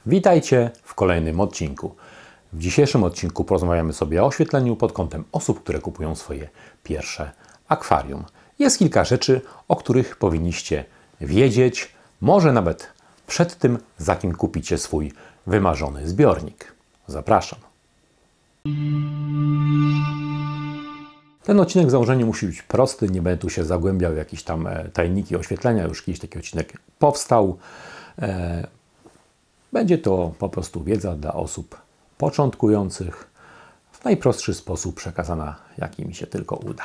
Witajcie w kolejnym odcinku. W dzisiejszym odcinku porozmawiamy sobie o oświetleniu pod kątem osób, które kupują swoje pierwsze akwarium. Jest kilka rzeczy, o których powinniście wiedzieć, może nawet przed tym, zanim kupicie swój wymarzony zbiornik. Zapraszam. Ten odcinek w założeniu musi być prosty, nie będę tu się zagłębiał w jakieś tam tajniki oświetlenia, już kiedyś taki odcinek powstał. Będzie to po prostu wiedza dla osób początkujących, w najprostszy sposób przekazana, jaki mi się tylko uda.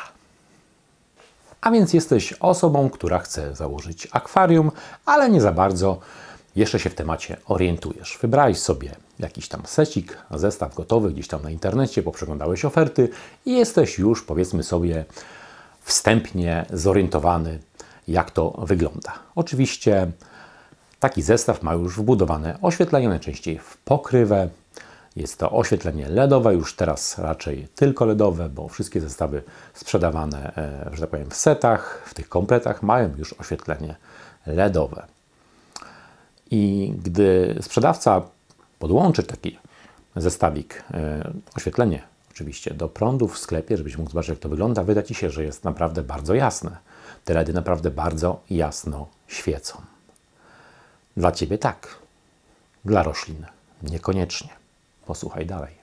A więc jesteś osobą, która chce założyć akwarium, ale nie za bardzo jeszcze się w temacie orientujesz. Wybrałeś sobie jakiś tam secik, zestaw gotowy gdzieś tam na internecie, poprzeglądałeś oferty i jesteś już, powiedzmy sobie, wstępnie zorientowany, jak to wygląda. Oczywiście taki zestaw ma już wbudowane oświetlenie, najczęściej w pokrywę. Jest to oświetlenie LEDowe, już teraz raczej tylko LEDowe, bo wszystkie zestawy sprzedawane, że tak powiem, w setach, w tych kompletach mają już oświetlenie LEDowe. I gdy sprzedawca podłączy taki zestawik, oświetlenie oczywiście do prądu w sklepie, żebyś mógł zobaczyć, jak to wygląda, wyda Ci się, że jest naprawdę bardzo jasne. Te LEDy naprawdę bardzo jasno świecą. Dla Ciebie tak, dla roślin niekoniecznie. Posłuchaj dalej.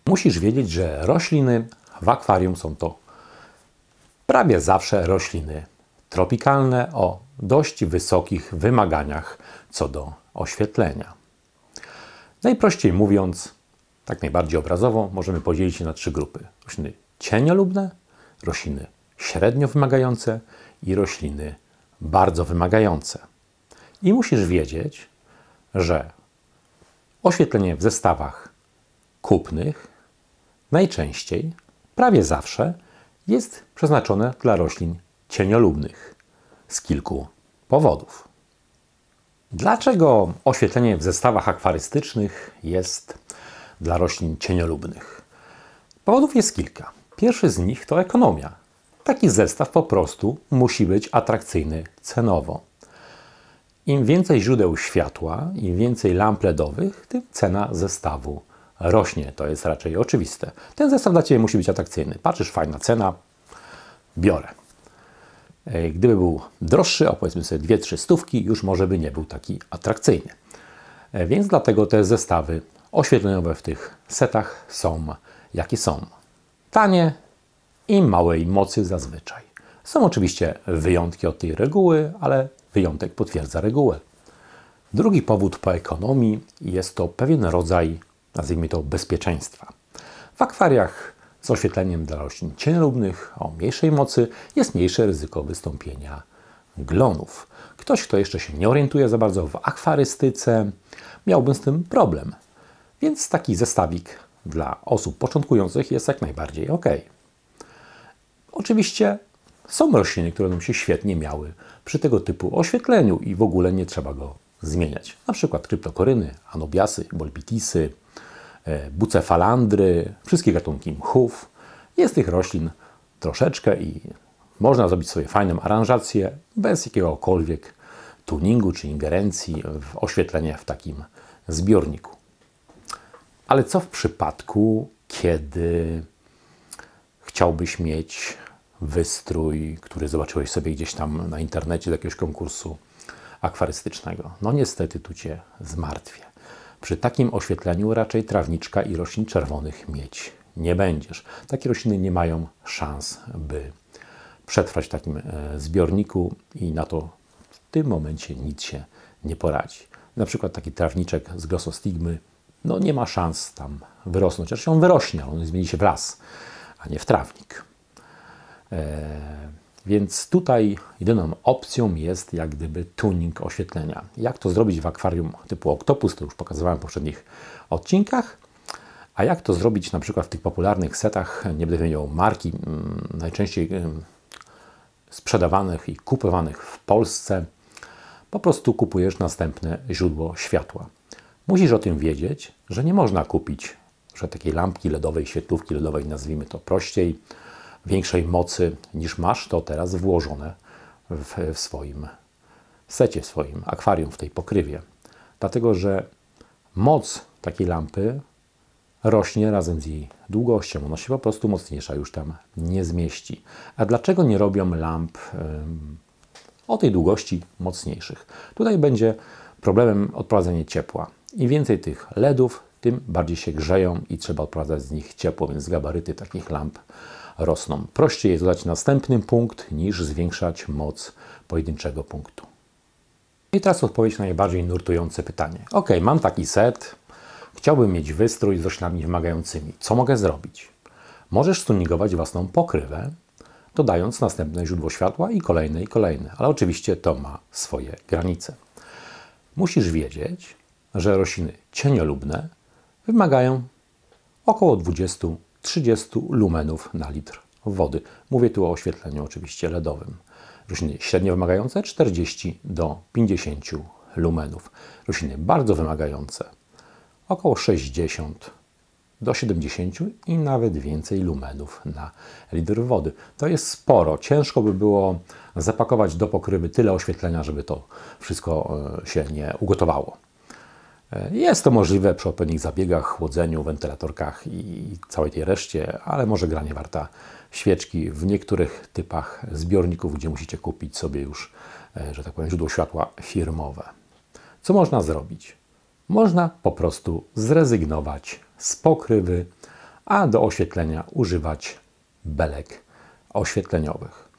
Musisz wiedzieć, że rośliny w akwarium są to prawie zawsze rośliny tropikalne o dość wysokich wymaganiach co do oświetlenia. Najprościej mówiąc, tak najbardziej obrazowo, możemy podzielić się na trzy grupy. Rośliny cieniolubne, rośliny średnio wymagające i rośliny bardzo wymagające. I musisz wiedzieć, że oświetlenie w zestawach kupnych najczęściej, prawie zawsze, jest przeznaczone dla roślin cieniolubnych z kilku powodów. Dlaczego oświetlenie w zestawach akwarystycznych jest dla roślin cieniolubnych? Powodów jest kilka. Pierwszy z nich to ekonomia. Taki zestaw po prostu musi być atrakcyjny cenowo. Im więcej źródeł światła, im więcej lamp LEDowych, tym cena zestawu rośnie. To jest raczej oczywiste. Ten zestaw dla Ciebie musi być atrakcyjny. Patrzysz, fajna cena, biorę. Gdyby był droższy, o powiedzmy sobie 2-3 stówki, już może by nie był taki atrakcyjny. Więc dlatego te zestawy oświetleniowe w tych setach są jakie są. Tanie i małej mocy zazwyczaj. Są oczywiście wyjątki od tej reguły, ale wyjątek potwierdza regułę. Drugi powód po ekonomii jest to pewien rodzaj, nazwijmy to, bezpieczeństwa. W akwariach z oświetleniem dla roślin cieniolubnych o mniejszej mocy jest mniejsze ryzyko wystąpienia glonów. Ktoś, kto jeszcze się nie orientuje za bardzo w akwarystyce, miałby z tym problem. Więc taki zestawik dla osób początkujących jest jak najbardziej ok. Oczywiście są rośliny, które będą się świetnie miały przy tego typu oświetleniu i w ogóle nie trzeba go zmieniać. Na przykład kryptokoryny, anobiasy, bolbitisy, bucefalandry, wszystkie gatunki mchów. Jest tych roślin troszeczkę i można zrobić sobie fajną aranżację bez jakiegokolwiek tuningu czy ingerencji w oświetlenie w takim zbiorniku. Ale co w przypadku, kiedy chciałbyś mieć wystrój, który zobaczyłeś sobie gdzieś tam na internecie z jakiegoś konkursu akwarystycznego? No niestety tu Cię zmartwię. Przy takim oświetleniu raczej trawniczka i roślin czerwonych mieć nie będziesz. Takie rośliny nie mają szans, by przetrwać w takim zbiorniku i na to w tym momencie nic się nie poradzi. Na przykład taki trawniczek z glossostigmy no nie ma szans tam wyrosnąć. Zresztą on wyrośnie, on zmieni się w las, a nie w trawnik. Więc tutaj jedyną opcją jest jak gdyby tuning oświetlenia. Jak to zrobić w akwarium typu Octopus, to już pokazywałem w poprzednich odcinkach. A jak to zrobić na przykład w tych popularnych setach, nie będę wymieniał marki, najczęściej sprzedawanych i kupowanych w Polsce, po prostu kupujesz następne źródło światła. Musisz o tym wiedzieć, że nie można kupić takiej lampki LEDowej, świetlówki LEDowej, nazwijmy to prościej, większej mocy niż masz to teraz włożone w swoim secie, w swoim akwarium, w tej pokrywie. Dlatego, że moc takiej lampy rośnie razem z jej długością. Ona się po prostu mocniejsza już tam nie zmieści. A dlaczego nie robią lamp o tej długości mocniejszych? Tutaj będzie problemem odprowadzenie ciepła. Im więcej tych LEDów, tym bardziej się grzeją i trzeba odprowadzać z nich ciepło, więc gabaryty takich lamp rosną. Prościej jest dodać następny punkt, niż zwiększać moc pojedynczego punktu. I teraz odpowiedź na najbardziej nurtujące pytanie. Ok, mam taki set, chciałbym mieć wystrój z roślinami wymagającymi. Co mogę zrobić? Możesz stuningować własną pokrywę, dodając następne źródło światła i kolejne, ale oczywiście to ma swoje granice. Musisz wiedzieć, że rośliny cieniolubne wymagają około 20-30 lumenów na litr wody. Mówię tu o oświetleniu oczywiście LEDowym. Rośliny średnio wymagające 40 do 50 lumenów. Rośliny bardzo wymagające około 60 do 70 i nawet więcej lumenów na litr wody. To jest sporo. Ciężko by było zapakować do pokrywy tyle oświetlenia, żeby to wszystko się nie ugotowało. Jest to możliwe przy odpowiednich zabiegach, chłodzeniu, wentylatorkach i całej tej reszcie, ale może gra nie warta świeczki w niektórych typach zbiorników, gdzie musicie kupić sobie już, że tak powiem, źródło światła firmowe. Co można zrobić? Można po prostu zrezygnować z pokrywy, a do oświetlenia używać belek oświetleniowych.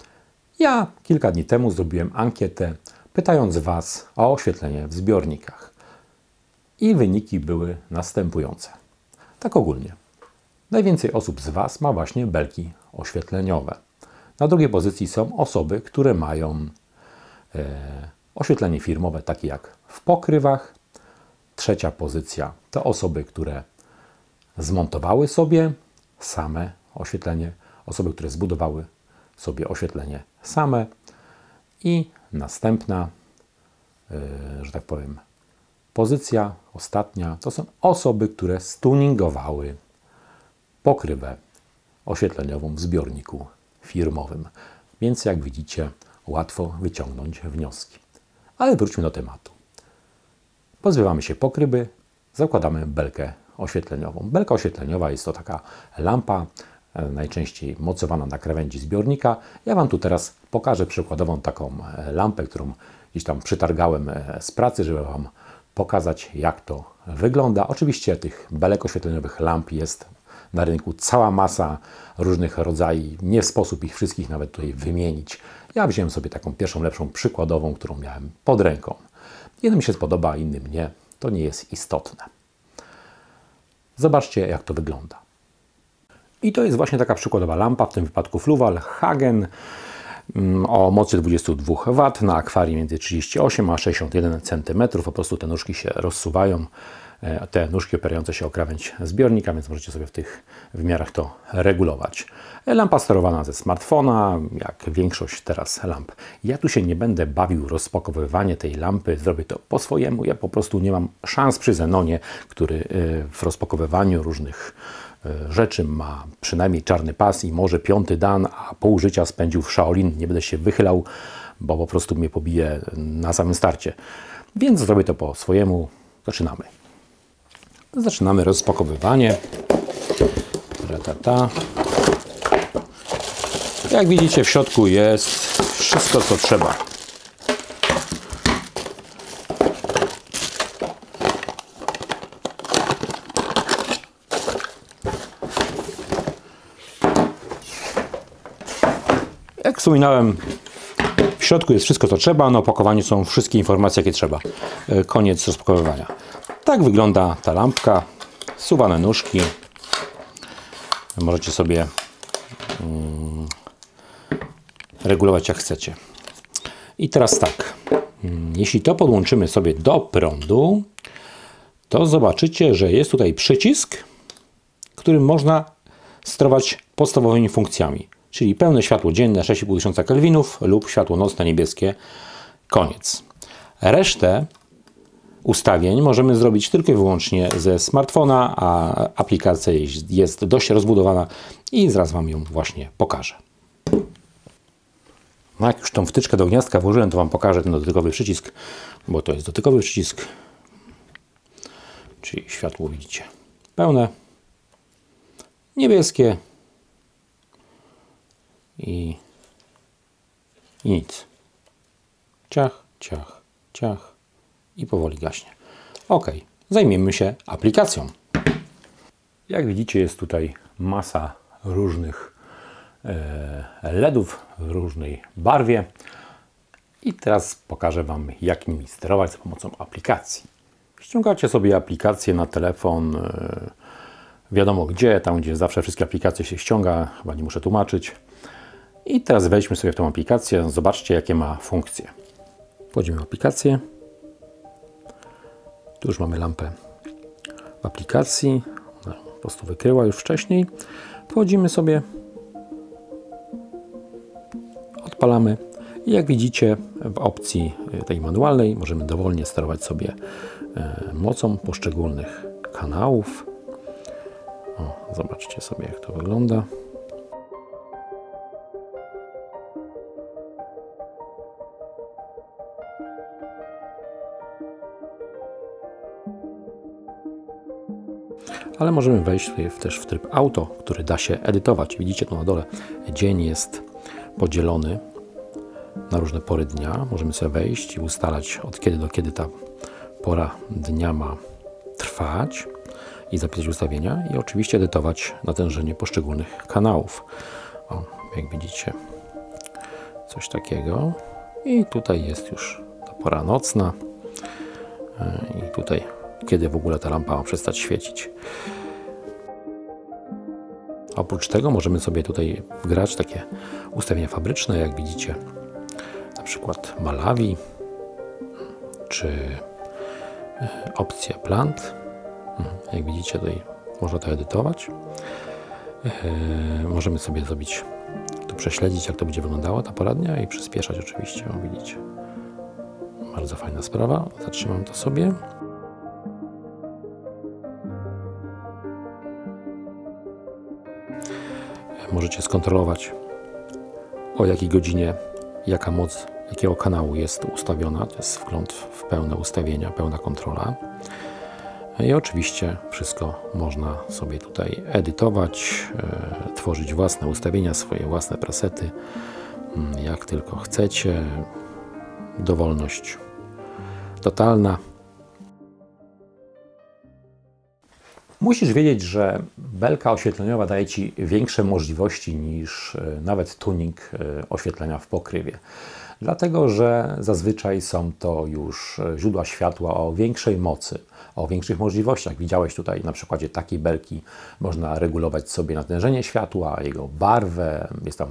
Ja kilka dni temu zrobiłem ankietę, pytając Was o oświetlenie w zbiornikach. I wyniki były następujące. Tak ogólnie. Najwięcej osób z Was ma właśnie belki oświetleniowe. Na drugiej pozycji są osoby, które mają oświetlenie firmowe, takie jak w pokrywach. Trzecia pozycja to osoby, które zmontowały sobie same oświetlenie, osoby, które zbudowały sobie oświetlenie same. I następna, że tak powiem, pozycja ostatnia to są osoby, które stuningowały pokrywę oświetleniową w zbiorniku firmowym. Więc jak widzicie, łatwo wyciągnąć wnioski. Ale wróćmy do tematu. Pozbywamy się pokrywy, zakładamy belkę oświetleniową. Belka oświetleniowa jest to taka lampa, najczęściej mocowana na krawędzi zbiornika. Ja Wam tu teraz pokażę przykładową taką lampę, którą gdzieś tam przytargałem z pracy, żeby Wam pokazać, jak to wygląda. Oczywiście tych belek oświetleniowych lamp jest na rynku cała masa różnych rodzajów. Nie sposób ich wszystkich nawet tutaj wymienić. Ja wziąłem sobie taką pierwszą, lepszą, przykładową, którą miałem pod ręką. Jednym mi się spodoba, innym nie. To nie jest istotne. Zobaczcie, jak to wygląda. I to jest właśnie taka przykładowa lampa, w tym wypadku Fluval Hagen o mocy 22 W na akwarium między 38 a 61 cm. Po prostu te nóżki się rozsuwają. Te nóżki opierające się o krawędź zbiornika, więc możecie sobie w tych wymiarach to regulować. Lampa sterowana ze smartfona, jak większość teraz lamp. Ja tu się nie będę bawił rozpakowywanie tej lampy, zrobię to po swojemu. Ja po prostu nie mam szans przy Zenonie, który w rozpakowywaniu różnych rzeczy ma przynajmniej czarny pas i może 5. dan, a pół życia spędził w Shaolin. Nie będę się wychylał, bo po prostu mnie pobije na samym starcie. Więc zrobię to po swojemu. Zaczynamy. Zaczynamy rozpakowywanie. Jak widzicie, w środku jest wszystko, co trzeba. Jak wspominałem, w środku jest wszystko, co trzeba. Na opakowaniu są wszystkie informacje, jakie trzeba. Koniec rozpakowywania. Tak wygląda ta lampka. Suwane nóżki. Możecie sobie regulować jak chcecie. I teraz tak. Jeśli to podłączymy sobie do prądu, to zobaczycie, że jest tutaj przycisk, którym można sterować podstawowymi funkcjami. Czyli pełne światło dzienne 6500 kelwinów lub światło nocne niebieskie. Koniec. Resztę ustawień możemy zrobić tylko i wyłącznie ze smartfona, a aplikacja jest dość rozbudowana i zaraz Wam ją właśnie pokażę. No jak już tą wtyczkę do gniazdka włożyłem, to Wam pokażę ten dotykowy przycisk, bo to jest dotykowy przycisk. Czyli światło widzicie pełne, niebieskie i nic. Ciach, ciach, ciach i powoli gaśnie. OK, zajmiemy się aplikacją. Jak widzicie, jest tutaj masa różnych LEDów w różnej barwie. I teraz pokażę Wam, jak nimi sterować za pomocą aplikacji. Ściągacie sobie aplikację na telefon, wiadomo gdzie, tam gdzie zawsze wszystkie aplikacje się ściąga, chyba nie muszę tłumaczyć. I teraz wejdźmy sobie w tą aplikację, zobaczcie jakie ma funkcje. Wchodzimy w aplikację. Tu już mamy lampę w aplikacji, ona po prostu wykryła już wcześniej. Wchodzimy sobie, odpalamy i jak widzicie w opcji tej manualnej możemy dowolnie sterować sobie mocą poszczególnych kanałów. O, zobaczcie sobie jak to wygląda. Ale możemy wejść też w tryb auto, który da się edytować. Widzicie tu na dole, dzień jest podzielony na różne pory dnia. Możemy sobie wejść i ustalać od kiedy do kiedy ta pora dnia ma trwać i zapisać ustawienia i oczywiście edytować natężenie poszczególnych kanałów. O, jak widzicie, coś takiego. I tutaj jest już ta pora nocna i tutaj kiedy w ogóle ta lampa ma przestać świecić. Oprócz tego możemy sobie tutaj wgrać takie ustawienia fabryczne, jak widzicie, na przykład Malawi, czy opcja Plant. Jak widzicie, tutaj można to edytować. Możemy sobie zrobić, tu prześledzić, jak to będzie wyglądała ta pora dnia i przyspieszać oczywiście, widzicie. Bardzo fajna sprawa. Zatrzymam to sobie. Możecie skontrolować, o jakiej godzinie, jaka moc, jakiego kanału jest ustawiona. To jest wgląd w pełne ustawienia, pełna kontrola. I oczywiście wszystko można sobie tutaj edytować, tworzyć własne ustawienia, swoje własne presety, jak tylko chcecie. Dowolność totalna. Musisz wiedzieć, że belka oświetleniowa daje Ci większe możliwości niż nawet tuning oświetlenia w pokrywie. Dlatego, że zazwyczaj są to już źródła światła o większej mocy, o większych możliwościach. Widziałeś tutaj na przykładzie takiej belki można regulować sobie natężenie światła, jego barwę, jest tam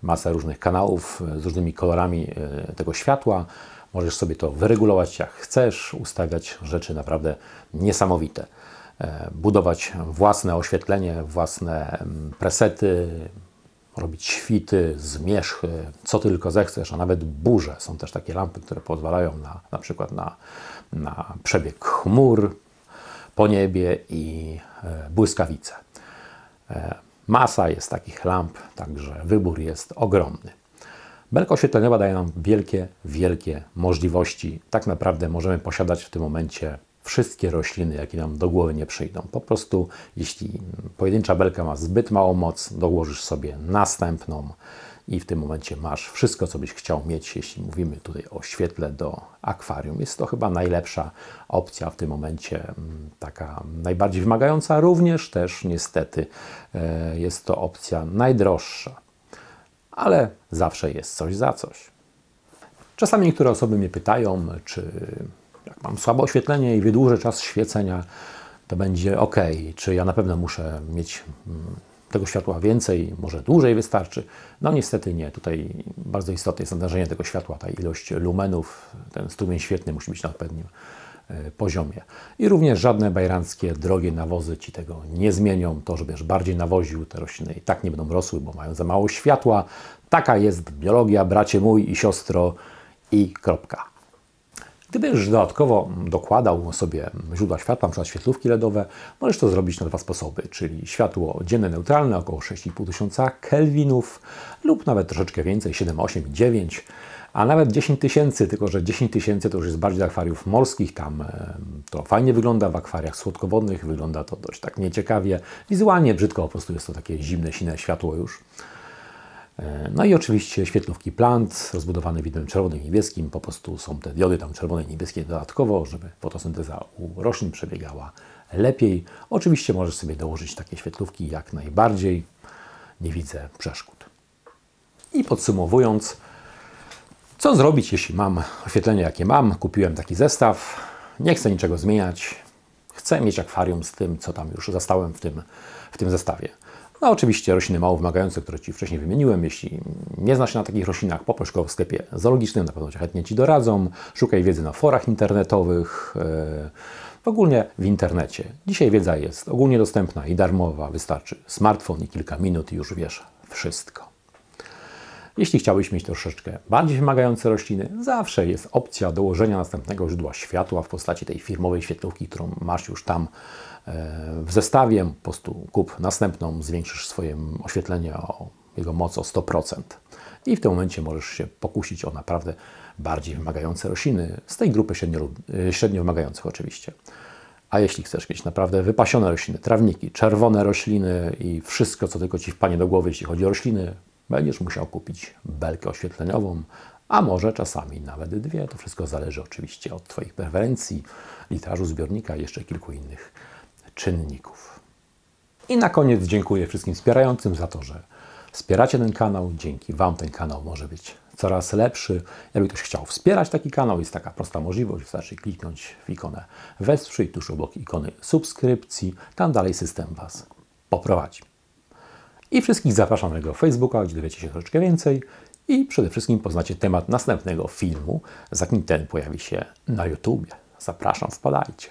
masa różnych kanałów z różnymi kolorami tego światła. Możesz sobie to wyregulować jak chcesz, ustawiać rzeczy naprawdę niesamowite. Budować własne oświetlenie, własne presety, robić świty, zmierzchy, co tylko zechcesz, a nawet burze. Są też takie lampy, które pozwalają na przykład na przebieg chmur po niebie i błyskawice. Masa jest takich lamp, także wybór jest ogromny. Belka oświetleniowa daje nam wielkie, wielkie możliwości. Tak naprawdę możemy posiadać w tym momencie wszystkie rośliny, jakie nam do głowy nie przyjdą. Po prostu, jeśli pojedyncza belka ma zbyt małą moc, dołożysz sobie następną i w tym momencie masz wszystko, co byś chciał mieć, jeśli mówimy tutaj o świetle do akwarium. Jest to chyba najlepsza opcja w tym momencie, taka najbardziej wymagająca, również też niestety jest to opcja najdroższa, ale zawsze jest coś za coś. Czasami niektóre osoby mnie pytają, czy jak mam słabe oświetlenie i wydłużę czas świecenia, to będzie ok. Czy ja na pewno muszę mieć tego światła więcej, może dłużej wystarczy? No niestety nie. Tutaj bardzo istotne jest natężenie tego światła, ta ilość lumenów, ten strumień świetlny musi być na odpowiednim poziomie. I również żadne bajeranckie, drogie nawozy Ci tego nie zmienią. To, żebyś bardziej nawoził, te rośliny i tak nie będą rosły, bo mają za mało światła. Taka jest biologia, bracie mój i siostro i kropka. Gdybyś dodatkowo dokładał sobie źródła światła, np. świetlówki LEDowe, możesz to zrobić na dwa sposoby, czyli światło dzienne neutralne około 6500 kelwinów lub nawet troszeczkę więcej, 7, 8, 9. a nawet 10 tysięcy, tylko że 10 tysięcy to już jest bardziej akwariów morskich, tam to fajnie wygląda, w akwariach słodkowodnych wygląda to dość tak nieciekawie, wizualnie brzydko, po prostu jest to takie zimne, sine światło już. No i oczywiście świetlówki plant, rozbudowane widmem czerwonym i niebieskim, po prostu są te diody tam czerwone i niebieskie dodatkowo, żeby fotosynteza u roślin przebiegała lepiej. Oczywiście możesz sobie dołożyć takie świetlówki jak najbardziej, nie widzę przeszkód. I podsumowując, co zrobić, jeśli mam oświetlenie, jakie mam? Kupiłem taki zestaw, nie chcę niczego zmieniać, chcę mieć akwarium z tym, co tam już zastałem w tym zestawie. No oczywiście rośliny mało wymagające, które Ci wcześniej wymieniłem. Jeśli nie znasz się na takich roślinach, poproś go w sklepie zoologicznym, na pewno chętnie Ci doradzą. Szukaj wiedzy na forach internetowych, ogólnie w internecie. Dzisiaj wiedza jest ogólnie dostępna i darmowa, wystarczy smartfon i kilka minut i już wiesz wszystko. Jeśli chciałbyś mieć troszeczkę bardziej wymagające rośliny, zawsze jest opcja dołożenia następnego źródła światła w postaci tej firmowej świetlówki, którą masz już tam w zestawie. Po prostu kup następną, zwiększysz swoje oświetlenie o jego moc o 100%. I w tym momencie możesz się pokusić o naprawdę bardziej wymagające rośliny, z tej grupy średnio wymagających oczywiście. A jeśli chcesz mieć naprawdę wypasione rośliny, trawniki, czerwone rośliny i wszystko, co tylko Ci wpadnie do głowy, jeśli chodzi o rośliny, będziesz musiał kupić belkę oświetleniową, a może czasami nawet dwie. To wszystko zależy oczywiście od Twoich preferencji, litrażu zbiornika i jeszcze kilku innych czynników. I na koniec dziękuję wszystkim wspierającym za to, że wspieracie ten kanał. Dzięki Wam ten kanał może być coraz lepszy. Jakby ktoś chciał wspierać taki kanał, jest taka prosta możliwość. Wystarczy kliknąć w ikonę wesprzyj tuż obok ikony subskrypcji. Tam dalej system Was poprowadzi. I wszystkich zapraszam na mojego Facebooka, gdzie dowiecie się troszeczkę więcej i przede wszystkim poznacie temat następnego filmu, zanim ten pojawi się na YouTubie. Zapraszam, wpadajcie.